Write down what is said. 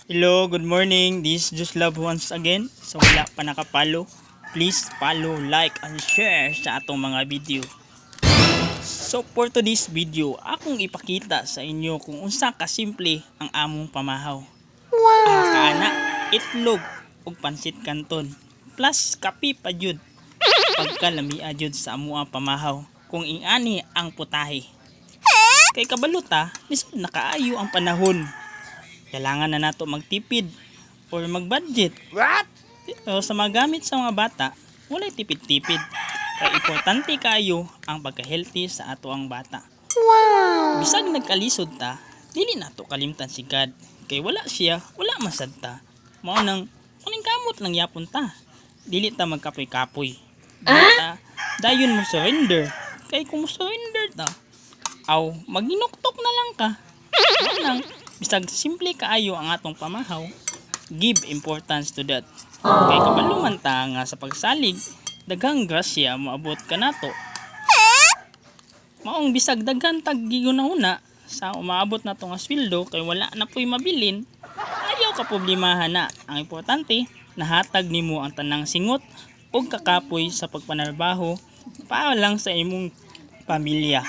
Hello, good morning. This is Just Love once again. So wala pa nakapalo, please follow, like, and share sa atong mga video. So for today's video, akong ipakita sa inyo kung unsa kasimple ang among pamahaw. Ang kaana, itlog ug pansit canton. Plus kape pa jud. Pagkalamia jud sa amuang pamahaw. Kung ingani ang putahe. Kay kabaluta, lisod na kaayo ang panahon. Kailangan na nato magtipid or magbudget. What? Pero sa mga gamit sa mga bata, walay tipid-tipid. Kaya importante kayo ang pagka-healthy sa ato ang bata. Wow! Bisag nagkalisod ta, dili nato kalimtan si God. Kay wala siya, wala masad ta. Mao nang kuning kamot lang yapon ta. Dili ta magkapoy-kapoy. Dayon mo surrender. Kay kung surrender ta, maginuktok na lang ka. Mao nang bisag simple kaayo ang atong pamahaw, give importance to that. Kay kabaluman ta nga sa pagsalig, daghang grasya moabot ka nato. Maong bisag daghan tag gigunahuna sa umaabot nato nga sweldo kay wala na po'y mabilin, ayaw ka problemahan na. Ang importante, nahatag nimo ang tanang singot ug kakapoy sa pagpanarbaho para lang sa imong pamilya.